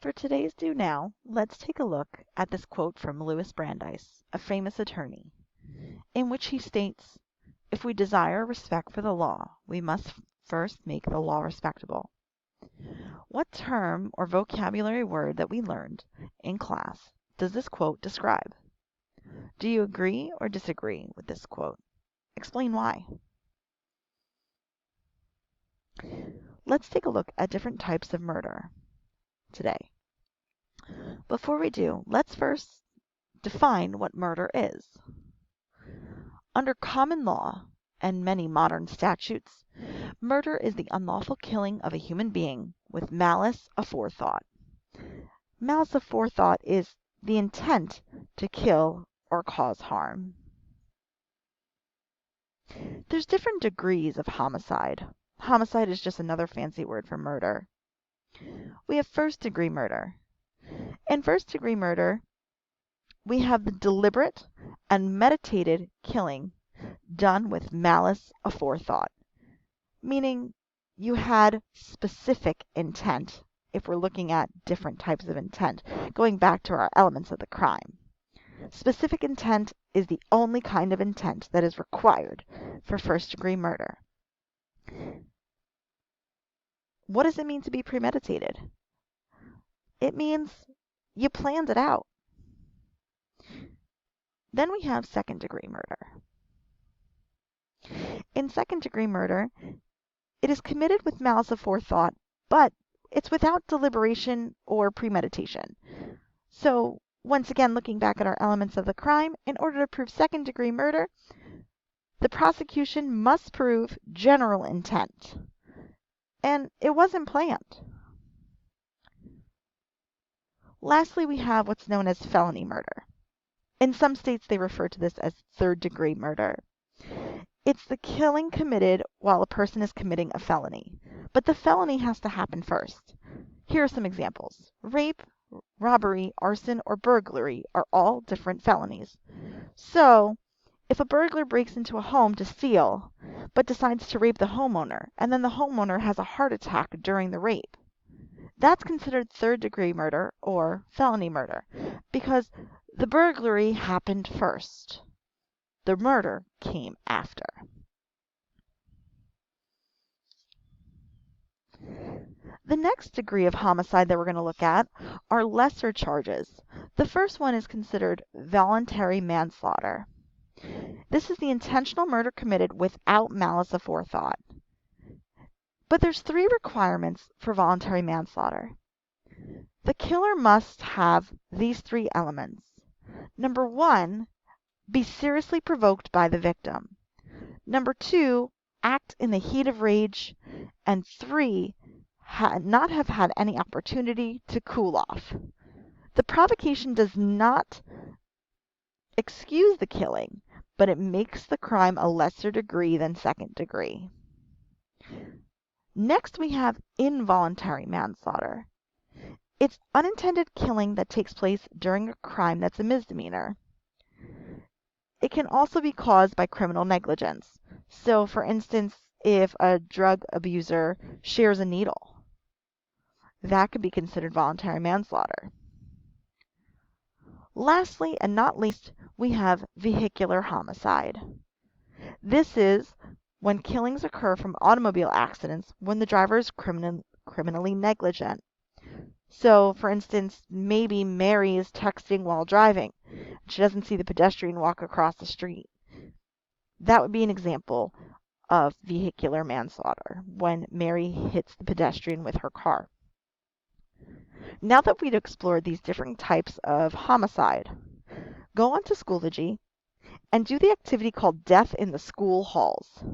For today's Do Now, let's take a look at this quote from Louis Brandeis, a famous attorney, in which he states, "If we desire respect for the law, we must first make the law respectable." What term or vocabulary word that we learned in class does this quote describe? Do you agree or disagree with this quote? Explain why. Let's take a look at different types of murder today. Before we do, let's first define what murder is. Under common law and many modern statutes, murder is the unlawful killing of a human being with malice aforethought. Malice aforethought is the intent to kill or cause harm. There's different degrees of homicide. Homicide is just another fancy word for murder. We have first-degree murder. In first-degree murder, we have the deliberate and meditated killing done with malice aforethought, meaning you had specific intent if we're looking at different types of intent, going back to our elements of the crime. Specific intent is the only kind of intent that is required for first-degree murder. What does it mean to be premeditated? It means you planned it out. Then we have second-degree murder. In second-degree murder, it is committed with malice aforethought, but it's without deliberation or premeditation. So, once again, looking back at our elements of the crime, in order to prove second-degree murder, the prosecution must prove general intent. And it wasn't planned. Lastly, we have what's known as felony murder. In some states, they refer to this as third-degree murder. It's the killing committed while a person is committing a felony, but the felony has to happen first. Here are some examples. Rape, robbery, arson, or burglary are all different felonies. So, if a burglar breaks into a home to steal, but decides to rape the homeowner, and then the homeowner has a heart attack during the rape, that's considered third-degree murder or felony murder, because the burglary happened first. The murder came after. The next degree of homicide that we're going to look at are lesser charges. The first one is considered voluntary manslaughter. This is the intentional murder committed without malice aforethought. But there's 3 requirements for voluntary manslaughter. The killer must have these 3 elements. Number 1, be seriously provoked by the victim. Number 2, act in the heat of rage. And 3, not have had any opportunity to cool off. The provocation does not excuse the killing, but it makes the crime a lesser degree than second degree. Next, we have involuntary manslaughter. It's unintended killing that takes place during a crime that's a misdemeanor. It can also be caused by criminal negligence. So, for instance, if a drug abuser shares a needle, that could be considered voluntary manslaughter. Lastly, and not least, we have vehicular homicide. This is when killings occur from automobile accidents when the driver is criminally negligent. So, for instance, maybe Mary is texting while driving. She doesn't see the pedestrian walk across the street. That would be an example of vehicular manslaughter, when Mary hits the pedestrian with her car. Now that we've explored these different types of homicide, go on to Schoology and do the activity called Death in the School Halls.